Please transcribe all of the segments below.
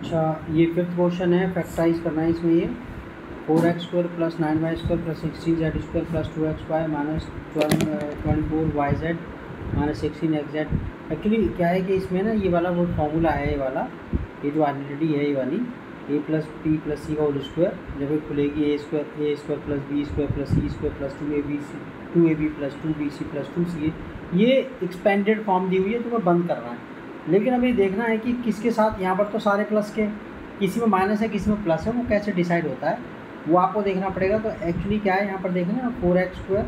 अच्छा, ये fifth question है, फैक्टराइज करना है इसमें। ये 4x² plus 9y² plus 16z² plus 2xy minus 24yz minus 16xz। Actually क्या है कि इसमें ना ये वाला वो फॉर्मूला है, ये वाला, ये जो आइडेंटिटी है, ये वाली a plus p plus c का होल स्क्वायर, जब ये खुलेगी a square plus b square plus c square plus 2ab plus 2bc plus 2ca, ये एक्सपेंडेड फॉर्म दी हुई है, तो मैं बंद करना है। लेकिन अभी देखना है कि किसके साथ, यहाँ पर तो सारे प्लस के, किसी में माइनस है किसी में प्लस है, वो कैसे डिसाइड होता है वो आपको देखना पड़ेगा। तो एक्चुअली क्या है यहाँ पर देखना है 4x²,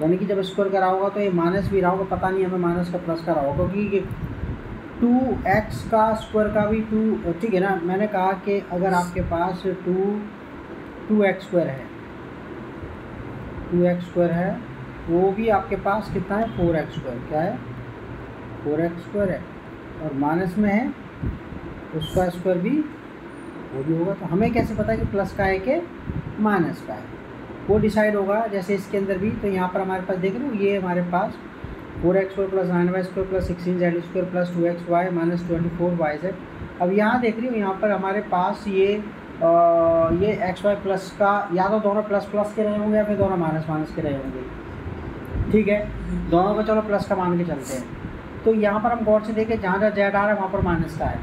यानी कि जब स्क्वायर करा होगा तो ये माइनस भी रहा होगा, पता नहीं हमें माइनस का प्लस का रहा होगा, क्योंकि 2x का स्क्वायर का भी 2, ठीक है ना। मैंने कहा कि अगर आपके पास 2x² है, 2x² है, वो भी आपके पास कितना है 4x², क्या है 4x² है, और माइनस में है उसका स्क्वायर भी वो भी होगा। तो हमें कैसे पता है कि प्लस का है कि माइनस का है, वो डिसाइड होगा जैसे इसके अंदर भी। तो यहाँ पर हमारे पास देख रहे हो, ये हमारे पास 4x² plus 9y² plus 16z² plus 2xy minus 24yz। अब यहाँ देख रही हो, यहाँ पर हमारे पास ये xy प्लस का, या तो दोनों प्लस प्लस के रहे होंगे या फिर दोनों माइनस माइनस के रहे होंगे, ठीक है। दोनों को चलो प्लस का मान के चलते हैं। तो यहाँ पर हम गौर से देखें, जहाँ जहाँ जेड आ रहा है वहाँ पर माइनस का है,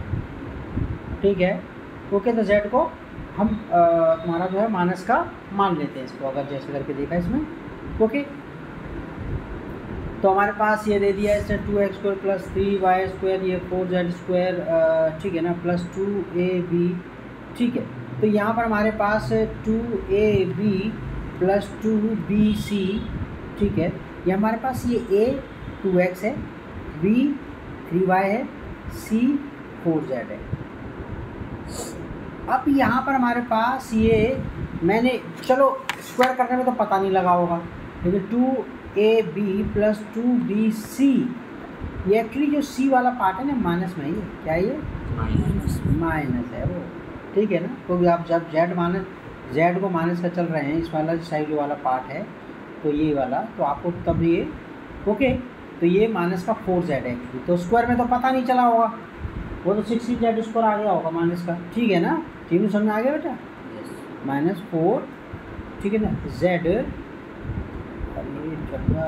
ठीक है। ओके, तो जेड को हम हमारा जो है माइनस का मान लेते हैं इसको, अगर जैसे करके देखा इसमें। ओके, तो हमारे पास ये दे दिया है इसने 2x² प्लस 3y², ये 4z², ठीक है ना, प्लस 2ab, ठीक है। तो यहाँ पर हमारे पास 2ab प्लस 2bc, ठीक है। ये हमारे पास ये a 2x है, b 3y है, c 4z है। अब यहाँ पर हमारे पास ये, मैंने चलो स्क्वायर करने में तो पता नहीं लगा होगा, लेकिन 2ab प्लस 2bc, ये एक्चुअली जो c वाला पार्ट है ना माइनस में, ये क्या है, ये माइनस है वो, ठीक है ना। क्योंकि आप जब जेड को माइनस का चल रहे हैं, इस वाला साइड वाला पार्ट है, तो ये वाला, तो आपको तब ये ओके, तो ये माइनस का 4z है एक्चुअली। तो स्क्वायर में तो पता नहीं चला होगा, वो तो 16z² आ गया होगा माइनस का, ठीक है ना। तीनों समझ में आ गया बेटा, माइनस 4, ठीक है ना, z। अरे चला,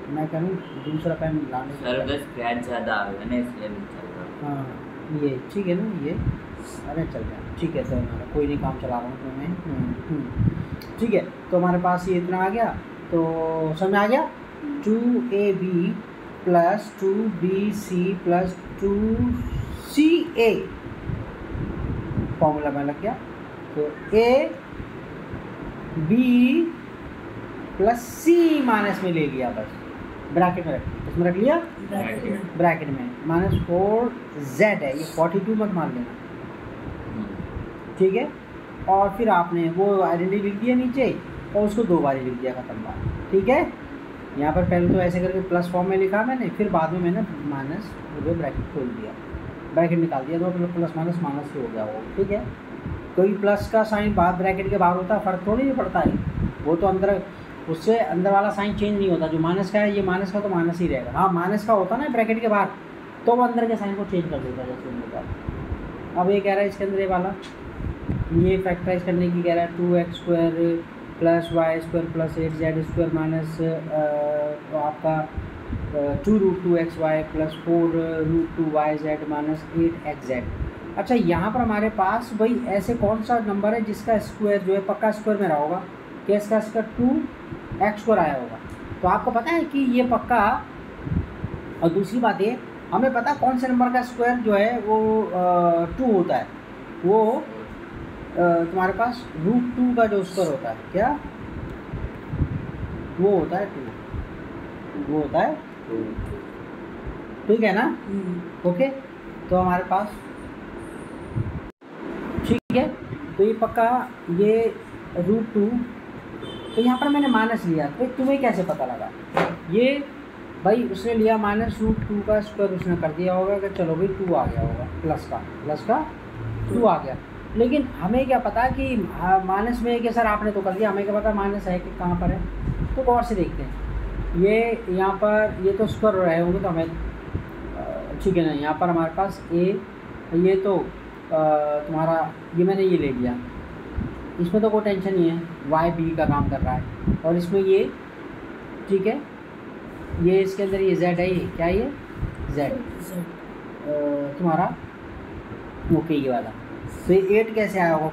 मैं कह रहा हूँ दूसरा पेन लाने सर बस स्क्रैच ज़्यादा आ गया ना, इसलिए भी चल रहा। हाँ ये ठीक है ना, ये अरे चल गया, ठीक है। तो हमारा कोई नहीं, काम चला रहा हूँ तो मैं, ठीक है। तो हमारे पास ये इतना आ गया, तो समझ आ गया। 2ab plus 2bc plus 2ca formula में लग गया। तो a b plus c minus में ले लिया, बस ब्रैकेट में इसमें रख लिया, ब्रैकेट में माइनस 4z है, ये 42 मत मान लेना, ठीक है। और फिर आपने वो आइडेंटिटी लिख दिया नीचे, और उसको 2 बार लिख दिया, खत्म बात, ठीक है। यहाँ पर पहले तो ऐसे करके प्लस फॉर्म में लिखा मैंने, फिर बाद में मैंने माइनस वो ब्रैकेट खोल दिया, ब्रैकेट निकाल दिया, तो प्लस माइनस माइनस ही हो गया वो, ठीक है। कोई प्लस का साइन बाहर ब्रैकेट के बाहर होता है, फ़र्क थोड़ी नहीं पड़ता है, वो तो अंदर, उससे अंदर वाला साइन चेंज नहीं होता। जो माइनस का है, ये माइनस का तो माइनस ही रहेगा। हाँ, माइनस का होता ना ब्रैकेट के बाहर, तो वो अंदर के साइन को चेंज कर देता है जैसे होता। अब ये कह रहा है इसके अंदर ये वाला, ये फैक्टराइज करने की कह रहा है 2x² plus y² plus 8z² minus आपका 2√2xy plus 4√2yz minus 8xz। अच्छा, यहाँ पर हमारे पास भाई ऐसे कौन सा नंबर है जिसका स्क्वायर जो है पक्का स्क्वायर में रहा होगा, कि इसका 2x² आया होगा। तो आपको पता है कि ये पक्का, और दूसरी बात ये हमें पता कौन से नंबर का स्क्वायर जो है वो 2 होता है, वो तुम्हारे पास √2 का जो स्क्वायर होता है, क्या वो होता है 2, वो होता है 2, ठीक है ना। ओके, तो हमारे पास ठीक है, तो ये पक्का ये √2, तो यहाँ पर मैंने माइनस लिया, तो तुम्हें कैसे पता लगा? ये भाई उसने लिया माइनस √2 का स्क्वायर उसने कर दिया होगा कि चलो भाई 2 आ गया होगा, प्लस का 2 आ गया। लेकिन हमें क्या पता कि माइनस में कि सर आपने तो कर दिया, हमें क्या पता माइनस है कि कहाँ पर है। तो गौर से देखते हैं, ये यहाँ पर ये तो स्क्वायर रहे होंगे, तो हमें ठीक है ना। यहाँ पर हमारे पास ये तो तुम्हारा ये मैंने ये ले लिया, इसमें तो कोई टेंशन नहीं है, वाई बी का काम कर रहा है, और इसमें ये ठीक है, ये इसके अंदर ये जेड है, ये क्या है, ये जेड तुम्हारा ओके ये वाला। तो ये 8 कैसे आया होगा,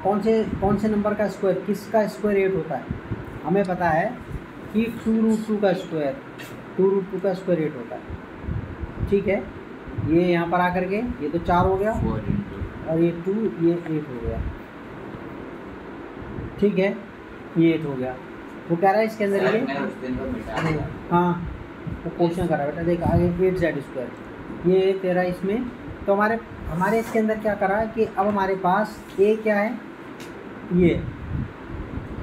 कौन से नंबर का स्क्वायर, किसका स्क्वायर 8 होता है, हमें पता है कि 2√2 का स्क्वायर 2√2 का स्क्वायर 8 होता है। ठीक है, ये यहाँ पर आकर के ये तो 4 हो गया, और ये 2 ये 8 हो गया। ठीक है, ये 8 हो गया। वो कह रहा है इसके अंदर ये हाँ वो क्वेश्चन कर रहा है बेटा, देख आगे 8z², ये तेरा इसमें तो हमारे इसके अंदर क्या करा है कि अब हमारे पास ए क्या है, ये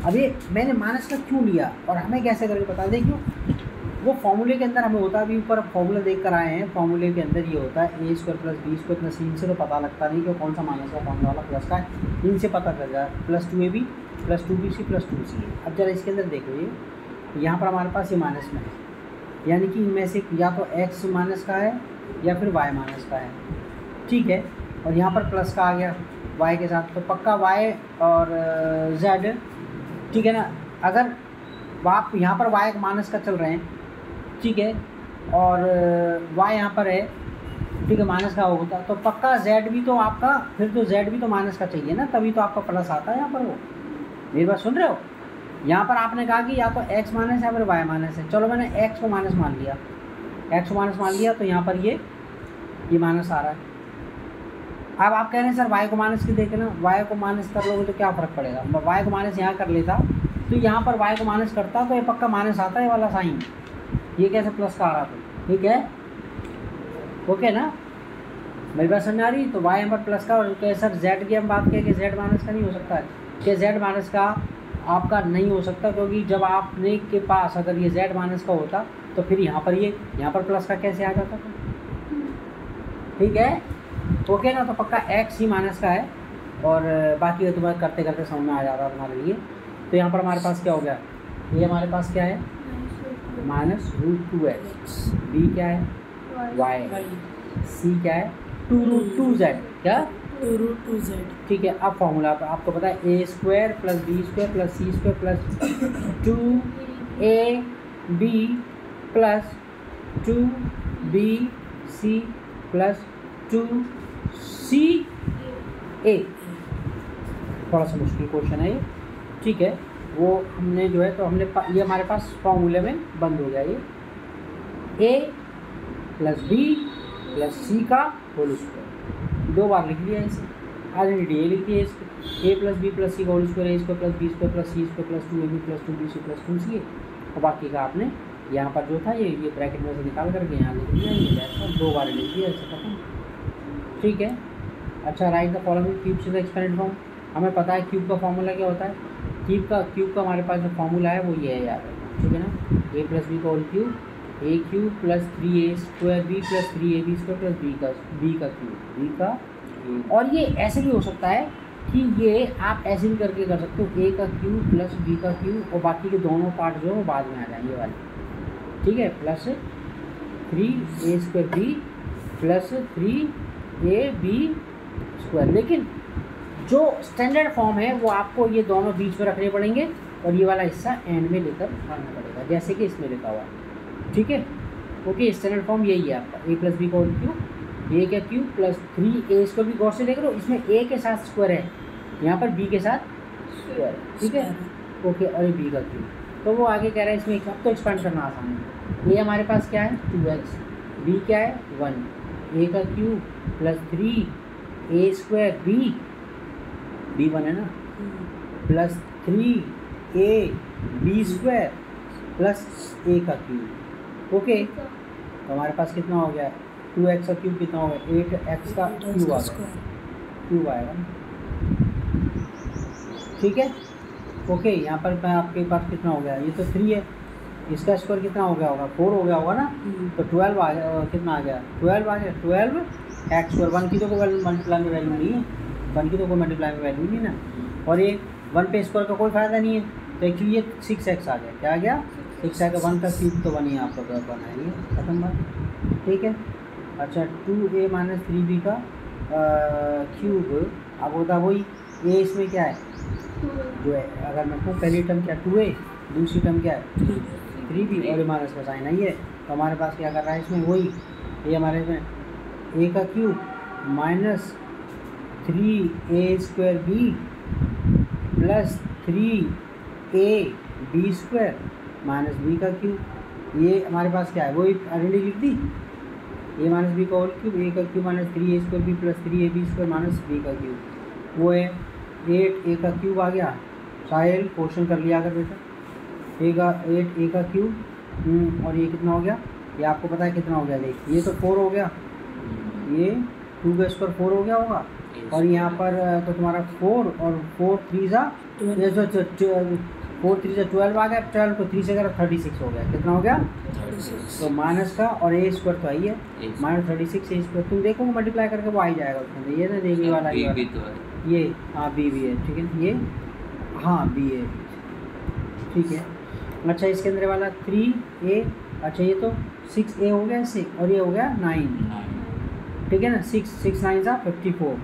अभी मैंने माइनस का क्यों लिया और हमें कैसे करके बता, देखियो वो फॉर्मूले के अंदर हमें होता है, अभी ऊपर फॉर्मूला देख कर आए हैं, फॉर्मूले के अंदर ये होता है a² + b² + c, इनसे तो पता लगता नहीं कि कौन सा माइनस का फॉर्मूला वाला प्लस का है, इनसे पता चल जाए +2ab + 2bc + 2c। अब जरा इसके अंदर देखो, ये यहाँ पर हमारे पास ये माइनस में है, यानी कि इनमें से या तो x माइनस का है या फिर y माइनस का है। ठीक है, और यहाँ पर प्लस का आ गया y के साथ, तो पक्का y और z, ठीक है ना। अगर आप यहाँ पर y माइनस का चल रहे हैं, ठीक है, और y यहाँ पर है, ठीक है, माइनस का होता तो पक्का z भी तो आपका, फिर तो z भी तो माइनस का चाहिए ना, तभी तो आपका प्लस आता है यहाँ पर। वो मेरी बात सुन रहे हो, यहाँ पर आपने कहा कि या तो x माइनस है या फिर y माइनस है, चलो मैंने x को माइनस मान लिया, x को माइनस मान लिया, तो यहाँ पर ये माइनस आ रहा है। अब आप कह रहे हैं सर y को माइनस की देखे ना, y को माइनस कर लोगे तो क्या फ़र्क पड़ेगा, y को माइनस यहाँ कर लेता तो यहाँ पर y को माइनस करता तो ये पक्का माइनस आता है वाला साइन, ये कैसे प्लस का आ रहा था। ठीक है, ओके ना, मेरी बात समझ आ रही। तो y यहाँ पर प्लस का, और क्या सर z की हम बात करें कि z माइनस का नहीं हो सकता है, कि z माइनस का आपका नहीं हो सकता, क्योंकि जब आपने के पास अगर ये z माइनस का होता तो फिर यहाँ पर प्लस का कैसे आ जाता था। ठीक है, ओके ना, तो पक्का x ही माइनस का है, और बाकी तुम्हारे करते करते समझ में आ जाता तुम्हारे लिए। तो यहाँ पर हमारे पास क्या हो गया, ये हमारे पास क्या है -√2x, b क्या है y, c क्या है 2√2z, क्या 2√2z। ठीक है, अब फॉर्मूला आपको पता है a² + b² + c² + 2ab + 2bc + 2ca। थोड़ा सा मुश्किल क्वेश्चन है ये, ठीक है, वो हमने जो है तो हमने ये हमारे पास फॉर्मूले में बंद हो गया, ये a + b + c का होल स्क्वायर 2 बार लिख लिया इसे, आइडेंटिटी ये लिख दी है इसको, a + b + c का whole square, a² + b² + c² + 2ab + 2bc + 2ca, और बाकी का आपने यहाँ पर जो था ये ब्रैकेट में से निकाल करके यहाँ लिख दिया, ये जैसा 2 बार लिख दिया ऐसे खत्म। ठीक है, अच्छा, राइट द फॉलोइंग क्यूब से द एक्सपेंडेड फॉर्म। हमें पता है क्यूब का फॉर्मूला क्या होता है, क्यूब का हमारे पास जो फॉर्मूला है वो ये है यार, ठीक है ना, a + b का whole cube, a³ + 3a² + 3ab² + b का क्यूब, और ये ऐसे भी हो सकता है कि ये आप ऐसे भी करके कर सकते हो, a का क्यूब + b का क्यूब, और बाकी के दोनों पार्ट जो है वो बाद में आ जाएंगे वाले। ठीक है, +3a² b + 3ab², लेकिन जो स्टैंडर्ड फॉर्म है वो आपको ये दोनों बीच में रखने पड़ेंगे, और ये वाला हिस्सा एंड में लेकर आना पड़ेगा, जैसे कि इसमें लिखा हुआ है। ठीक है, ओके, स्टैंडर्ड फॉर्म यही है आपका, a + b का होल क्यूब, a का क्यूब + 3a² भी गौर से देख लो, इसमें a के साथ स्क्वायर है, यहाँ पर b के साथ स्क्वायर। ठीक है, ओके, और b का क्यूब, तो वो आगे कह रहा है इसमें अब तो एक्सपेंड करना आसान है। a हमारे पास क्या है 2x, b क्या है 1, a का क्यूब + 3a² b 1 है ना, + 3ab² + a का क्यूब। ओके, तो हमारे पास कितना हो गया, 2x का क्यूब कितना हो गया, 8x का क्यूब आ गया, क्यूब आएगा ना। ठीक है, ओके, यहाँ पर आपके पास कितना हो गया, ये तो 3 है, इसका स्क्वायर कितना हो गया होगा 4 हो गया होगा ना, तो 12 आ गया, कितना आ गया 12 आ गया, 12x², 1 की तो कोई मल्टीप्लाई में वैल्यू नहीं है, 1 की तो कोई मल्टीप्लाई में वैल्यू नहीं ना, और ये 1 पे स्क्वायर का कोई फ़ायदा नहीं है, तो एक्चुअली ये 6x आ गया, क्या आ गया 6 आ गया, 1 का क्यूब तो 1 ही आप लोग बनाएंगे, खत्म बात। ठीक है, अच्छा, 2a - 3b का क्यूब अब होता वही ए, इसमें क्या है जो है, अगर मैं कहूँ पहली टर्म क्या 2a, दूसरी टर्म क्या है 3b और ये माइनस का साइन आई है, तो हमारे पास क्या कर रहा है इसमें वही, ये हमारे इसमें a का cube minus 3a² b plus 3ab² minus b का क्यूब, ये हमारे पास क्या है वही ऑलरेडी लिख दी, a माइनस बी का होल क्यूब, a का cube minus 3a² b plus 3ab² minus b का क्यूब, वो है 8a का क्यूब आ गया। साहिल क्वेश्चन कर लिया अगर बेटा, 8a का क्यूब और ये कितना हो गया, ये आपको पता है कितना हो गया, देख ये तो 4 हो गया, ये 2 का स्क्वायर 4 हो गया होगा, और यहाँ पर तो तुम्हारा 4 और 4 3 सा 4 3 सा 12 आ गया, 12 को 3 से अगर 36 हो गया, कितना हो गया 36। तो माइनस का, और ए स्क्वायर तो आई है माइनस 36 ए स्क्वायर, तुम देखो मल्टीप्लाई करके वो आ ही जाएगा उसमें, ये ना देखने वाला बी ये भी वाला। तो है। ये हाँ बी भी है, ठीक है, ये हाँ बी है, ठीक है। अच्छा इसके अंदर वाला 3a, अच्छा ये तो 6a हो गया इससे, और ये हो गया 9, ठीक है ना, 6 9 सा 54,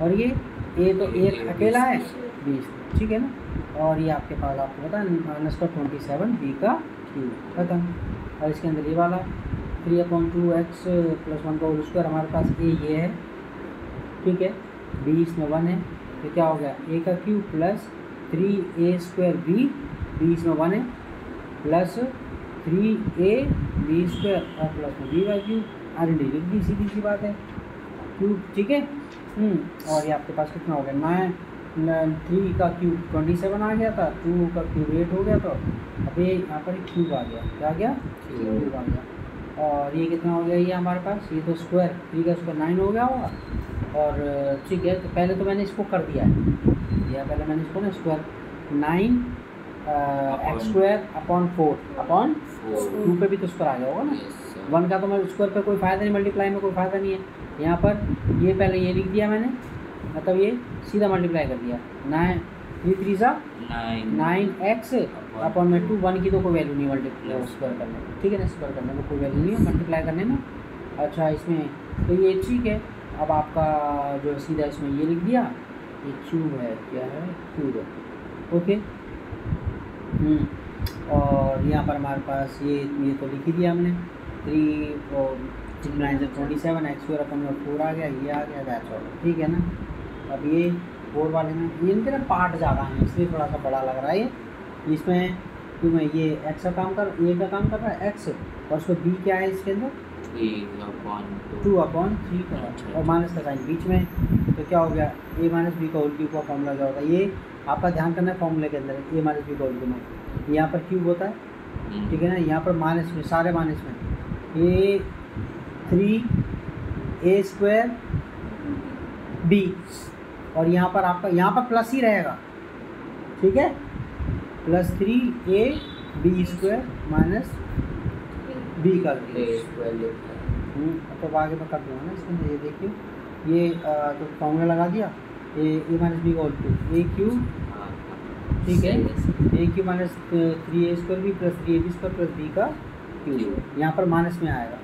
और ये a तो एक अकेला है 20, ठीक है ना, और ये आपके पास आपको पता है माइनस का 27 b का क्यूब खत्म। और इसके अंदर ये वाला 3/2x + 1 का होल स्क्वायर, हमारे पास ये है, ठीक है, b इसमें 1 है, तो क्या हो गया a का cube plus 3a² b, b इसमें 1 है, प्लस 3ab² और प्लस में b का क्यूब, ऑलरेडी लिख दी, सीधी सी बात है क्यूब, ठीक है। और ये आपके पास कितना हो गया 3 का क्यूब 27 आ गया था, 2 का क्यूब 8 हो गया, तो अब ये यहाँ पर एक क्यूब आ गया, क्या आ गया क्यूब आ गया, और ये कितना हो गया ये हमारे पास, ये तो स्क्वायर 3 का स्क्वायर 9 हो गया होगा, और ठीक है, तो पहले तो मैंने इसको कर दिया है, या पहले मैंने इसको ना स्क्वायर 9 x² 2 पे भी तो स्क्वायर आ गया होगा ना, 1 का तो मैं स्क्वायर पे कोई फ़ायदा नहीं, मल्टीप्लाई में कोई फ़ायदा नहीं है, यहाँ पर ये पहले ये लिख दिया मैंने, मतलब ये सीधा मल्टीप्लाई कर दिया, 9 3 सा 9x अपॉन में 2, 1 की तो कोई वैल्यू नहीं मल्टीप्लाई स्क्वायर करने में, ठीक है ना, स्क्वायर करने में कोई वैल्यू नहीं है मल्टीप्लाई करने में। अच्छा इसमें तो ये ठीक है, अब आपका जो सीधा इसमें ये लिख दिया, ये क्यूब है, क्या है क्यूब है, ओके। और यहाँ पर हमारे पास ये तो लिख ही दिया हमने, 3 9 से 27 x² अपन में 4 आ गया, ये आ गया, दैट्स ऑल, ठीक है ना। अब ये 4 वाले में ये इनके ना पार्ट ज़्यादा हैं, इसलिए थोड़ा सा बड़ा लग रहा है ये, इसमें क्योंकि ये x का काम कर, a का काम कर रहा है x, और उसको b क्या है इसके अंदर 2/3 का, और माइनस का साइन बीच में, तो क्या हो गया a माइनस बी का होल क्यूब का फॉर्मूला क्या होता है, ये आपका ध्यान करना है फॉर्मूले के अंदर a माइनस बी का होल क्यूब में, यहाँ पर क्यूब होता है, ठीक है ना, यहाँ पर माइनस में सारे माइनस में ये 3a² b, और यहाँ पर आपका यहाँ पर प्लस ही रहेगा, ठीक है, प्लस 3ab² माइनस b का तो आगे मैं कर दूँगा ना इसके अंदर, ये देखिए ये तो फॉर्मूला लगा दिया, a माइनस बी का होल क्यूब, a क्यूब, ठीक है, a cube minus 3a² b plus 3ab² plus b का क्यूब, यहाँ पर माइनस में आएगा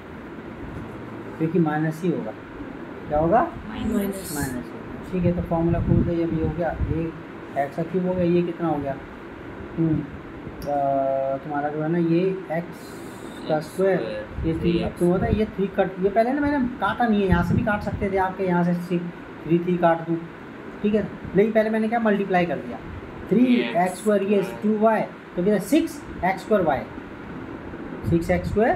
क्योंकि माइनस ही होगा, क्या होगा माइनस, ठीक है। तो फॉर्मूला खोल दे, ये भी हो गया, ये x का क्यूब हो गया, ये कितना हो गया तुम्हारा जो है ना ये x का स्क्वायर, ये 3 अब तो होता है, ये 3 कट, ये पहले ना मैंने काटा नहीं है, यहाँ से भी काट सकते थे आपके, यहाँ से 3 काट दूँ, ठीक है, लेकिन पहले मैंने क्या मल्टीप्लाई कर दिया, 3x² ये 2y, तो क्या 6x²y, 6x²,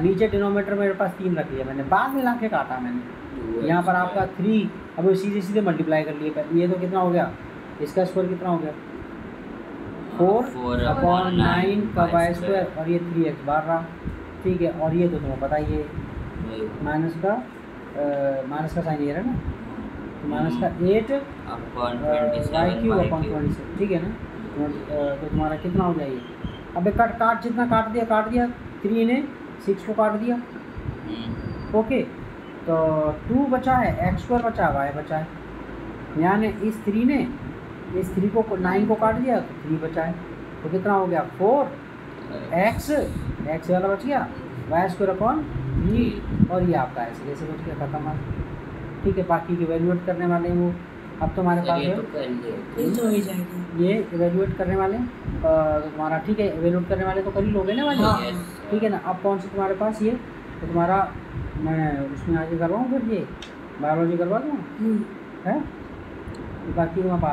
नीचे डिनोमीटर मेरे पास 3 रख लिया मैंने, बाद में ला के काटा मैंने, यहाँ पर आपका 3, अब सीधे सीधे मल्टीप्लाई कर लिए, ये तो कितना हो गया, इसका स्क्वायर कितना हो गया 4/9 का y² और ये 3x बाहर रहा, ठीक है, और ये तो तुम्हें पता ही है माइनस का साइन ये रहा ना, तो माइनस का 8/y³/26, ठीक है ना, तो तुम्हारा कितना हो गया ये, अब काट जितना काट दिया 3 ने 6 को काट दिया, ओके, तो 2 बचा है, x² बचा है, y बचा है, यानी इस 3 ने इस 3 को 9 को काट दिया तो 3 बचा है, तो कितना हो गया 4x वाला बच गया, y²/3, और ये आपका ऐसे कैसे बच गया, खत्म है, ठीक है। बाकी की वैल्यूएट करने वाले हैं वो अब तुम्हारे पास चलिए है तो कर लिए। ये तो हो ही जाएगा। ये इवेल्युएट करने वाले तुम्हारा, ठीक है, इवेल्युएट करने वाले तो कर ही लोगे ना भाई। हाँ। Yes, ठीक है ना। अब कौन सी तुम्हारे पास ये, तो तुम्हारा मैं उसमें आगे करवाऊँ फिर ये बायोलॉजी करवा दूँ हम्म। है, बाकी तुम्हारे पास